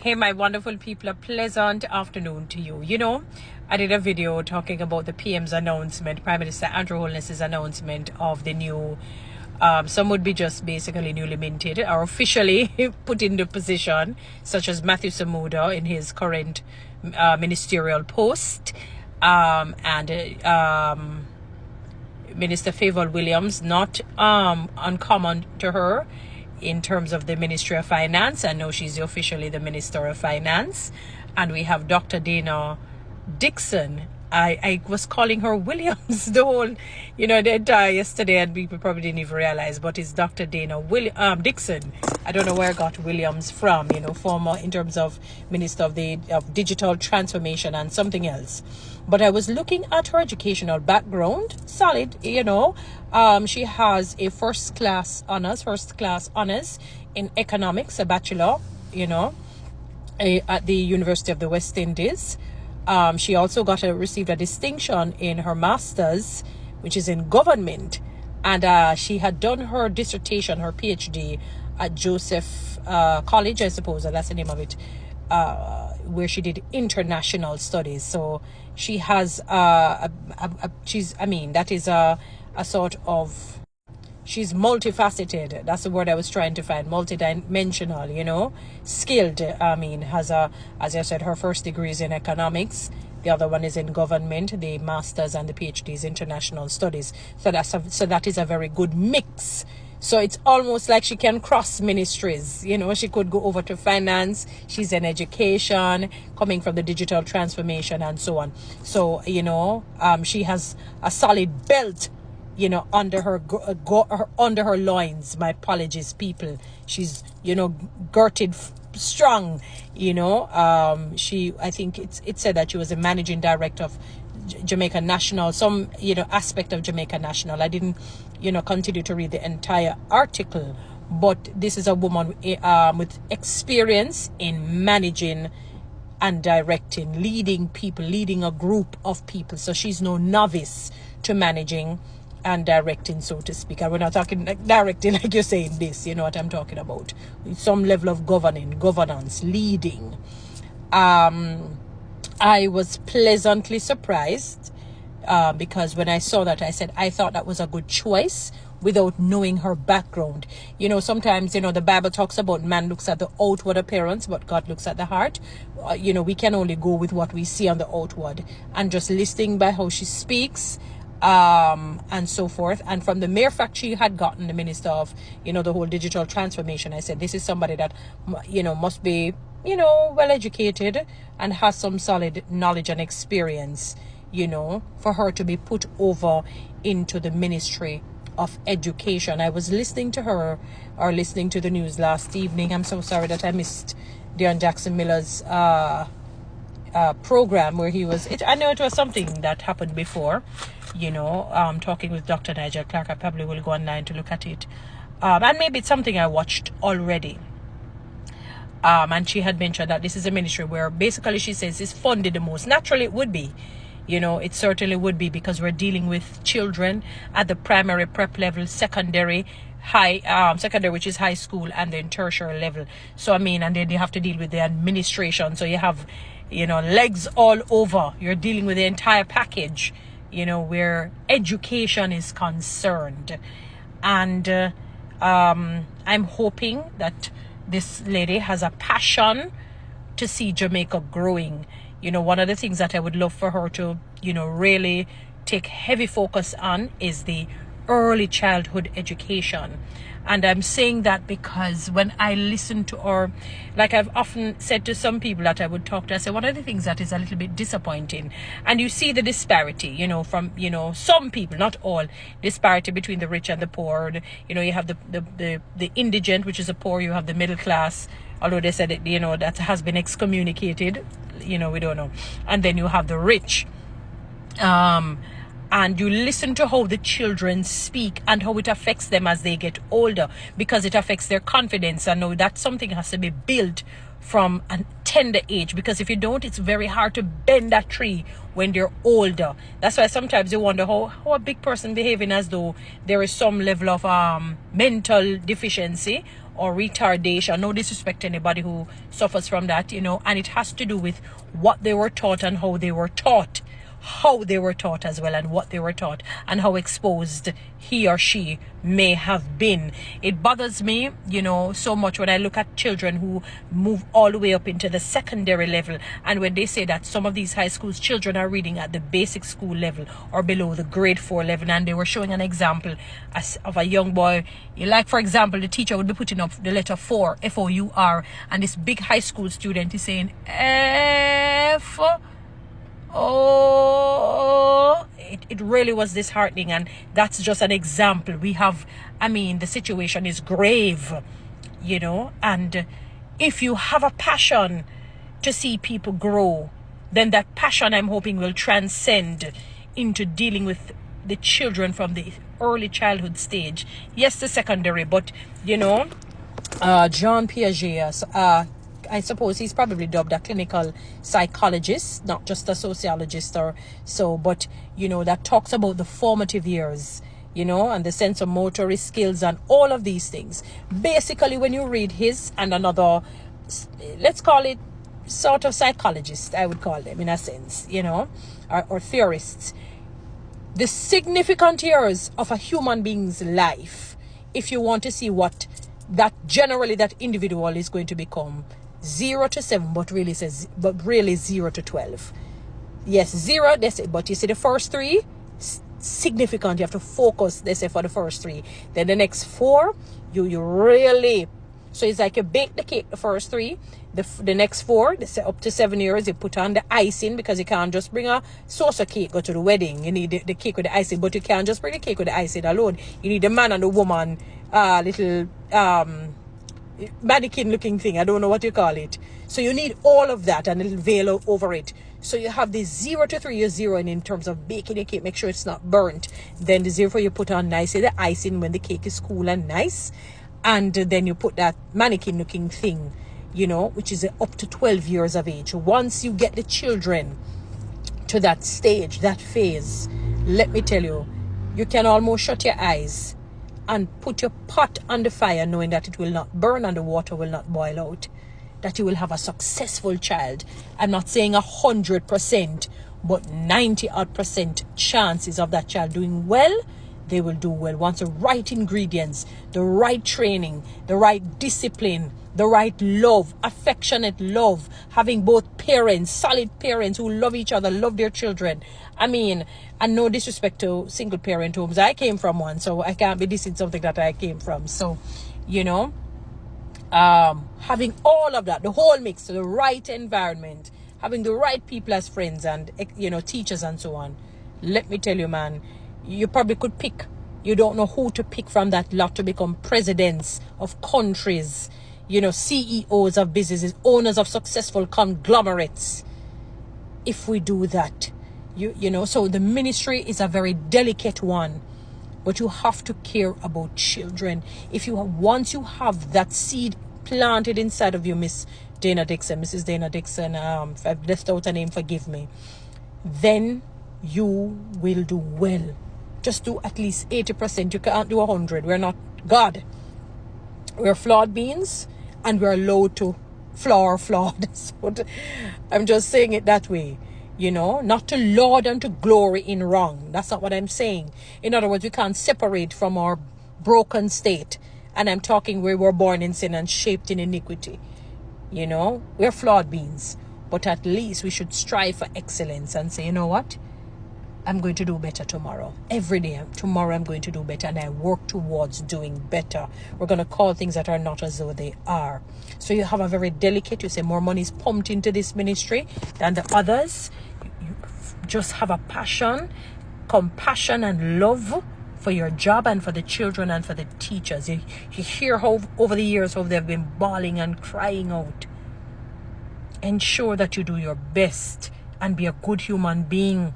Hey, my wonderful people, a pleasant afternoon to you. I did a video talking about the PM's announcement, Prime Minister Andrew Holness's announcement of the new, some would be just basically newly minted or officially put in the position, such as Matthew Samuda in his current ministerial post, and Minister Favour Williams, not uncommon to her in terms of the Ministry of Finance. I know she's officially the Minister of Finance. And we have Dr. Toni-Dixon. I was calling her Williams the whole, the entire yesterday, and people probably didn't even realize, but it's Dr. Dixon. I don't know where I got Williams from, former in terms of Minister of Digital Transformation and something else. But I was looking at her educational background, solid, she has a first class honors in economics, a bachelor, at the University of the West Indies. She also received a distinction in her master's, which is in government. And she had done her dissertation, her PhD at Joseph College, I suppose, that's the name of it, where she did international studies. So she has she's multifaceted. That's the word I was trying to find. Multidimensional, skilled. Has as I said, her first degree is in economics. The other one is in government. The master's and the PhD is international studies. So that is a very good mix. So it's almost like she can cross ministries. She could go over to finance. She's in education, coming from the digital transformation and so on. So, she has a solid belt, under her loins. My apologies, people. She's, girded strong, I think it said that she was a managing director of Jamaica National, some aspect of Jamaica National. I didn't continue to read the entire article, but this is a woman with experience in managing and directing, leading people, leading a group of people. So she's no novice to managing and directing, so to speak. And we're not talking like directing like you're saying this, you know what I'm talking about. Some level of governance, leading. I was pleasantly surprised because when I saw that, I said, I thought that was a good choice without knowing her background. Sometimes, the Bible talks about man looks at the outward appearance, but God looks at the heart. We can only go with what we see on the outward. And just listening by how she speaks, and so forth. And from the mere fact she had gotten the minister of, the whole digital transformation, I said, this is somebody that, must be, well educated and has some solid knowledge and experience, for her to be put over into the Ministry of Education. I was listening to the news last evening. I'm so sorry that I missed Deon Jackson Miller's program where he was, I know it was something that happened before, talking with Dr. Nigel Clark. I probably will go online to look at it. And maybe it's something I watched already. And she had mentioned that this is a ministry where basically she says is funded the most. Naturally, it would be. It certainly would be, because we're dealing with children at the primary prep level, secondary, which is high school, and then tertiary level. So, and then you have to deal with the administration. So you have, legs all over. You're dealing with the entire package, where education is concerned. And I'm hoping that this lady has a passion to see Jamaica growing. One of the things that I would love for her to, really take heavy focus on is the early childhood education. And I'm saying that because when I listen to her, like I've often said to some people that I would talk to, I say, one of the things that is a little bit disappointing, and you see the disparity, from, some people, not all, disparity between the rich and the poor. You have the indigent, which is the poor, you have the middle class, although they said it, that has been excommunicated, we don't know. And then you have the rich. And you listen to how the children speak and how it affects them as they get older, because it affects their confidence. I know that something has to be built from a tender age, because if you don't, it's very hard to bend that tree when they're older. That's why sometimes you wonder how a big person behaving as though there is some level of mental deficiency or retardation. No disrespect to anybody who suffers from that, and it has to do with what they were taught and how they were taught. How they were taught as well, and what they were taught, and how exposed he or she may have been. It bothers me, so much when I look at children who move all the way up into the secondary level, and when they say that some of these high schools children are reading at the basic school level or below the grade 4 level, and they were showing an example of a young boy, like for example the teacher would be putting up the letter 4, F-O-U-R, and this big high school student is saying F. Oh, it really was disheartening, and that's just an example. We have, the situation is grave, and if you have a passion to see people grow, then that passion, I'm hoping, will transcend into dealing with the children from the early childhood stage. Yes, the secondary, but, John Piaget, I suppose he's probably dubbed a clinical psychologist, not just a sociologist or so, but, that talks about the formative years, and the sense of motor skills and all of these things. Basically, when you read his and another, let's call it sort of psychologists, I would call them in a sense, or theorists, the significant years of a human being's life, if you want to see what that generally that individual is going to become, 0 to 7, but really 0 to 12. Yes, 0, they say, but you see the first 3, significant. You have to focus, they say, for the first 3. Then the next 4, you really, so it's like you bake the cake, the first 3. The next 4, they say up to 7 years, you put on the icing, because you can't just bring a saucer cake, go to the wedding. You need the cake with the icing, but you can't just bring the cake with the icing alone. You need the man and the woman, little, mannequin looking thing, I don't know what you call it. So you need all of that and a little veil over it. So you have the 0 to 3, you're zeroing in terms of baking the cake, make sure it's not burnt. Then the 0 4, you put on nicely the icing when the cake is cool and nice, and then you put that mannequin looking thing, which is up to 12 years of age. Once you get the children to that stage, that phase, let me tell you, you can almost shut your eyes and put your pot on the fire, knowing that it will not burn and the water will not boil out, that you will have a successful child. I'm not saying 100%, but 90% chances of that child doing well. They will do well once the right ingredients, the right training, the right discipline, the right love, affectionate love, having both parents, solid parents who love each other, love their children. And no disrespect to single parent homes. I came from one, so I can't be dissing something that I came from. So, having all of that, the whole mix, the right environment, having the right people as friends and, teachers and so on. Let me tell you, man, you probably could pick. You don't know who to pick from that lot to become presidents of countries, CEOs of businesses, owners of successful conglomerates. If we do that, so the ministry is a very delicate one, but you have to care about children. Once you have that seed planted inside of you, Mrs. Dana Dixon, if I've left out a name, forgive me, then you will do well. Just do at least 80%. You can't do 100. We're not God. We're flawed beings, and we're allowed to flawed. So I'm just saying it that way. Not to laud and to glory in wrong. That's not what I'm saying. In other words, we can't separate from our broken state. And I'm talking where we're born in sin and shaped in iniquity. We're flawed beings. But at least we should strive for excellence and say, you know what? I'm going to do better tomorrow. Every day, tomorrow I'm going to do better, and I work towards doing better. We're going to call things that are not as though they are. So you have a very delicate, you say more money is pumped into this ministry than the others. You just have a passion, compassion and love for your job and for the children and for the teachers. You hear how over the years how they've been bawling and crying out. Ensure that you do your best and be a good human being,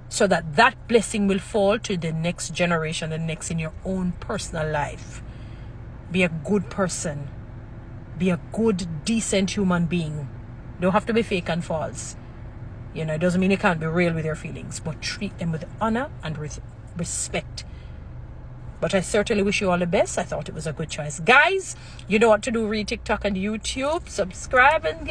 so that that blessing will fall to the next generation, the next in your own personal life. Be a good person. Be a good, decent human being. Don't have to be fake and false. It doesn't mean you can't be real with your feelings, but treat them with honor and with respect. But I certainly wish you all the best. I thought it was a good choice. Guys, you know what to do. Read TikTok and YouTube. Subscribe and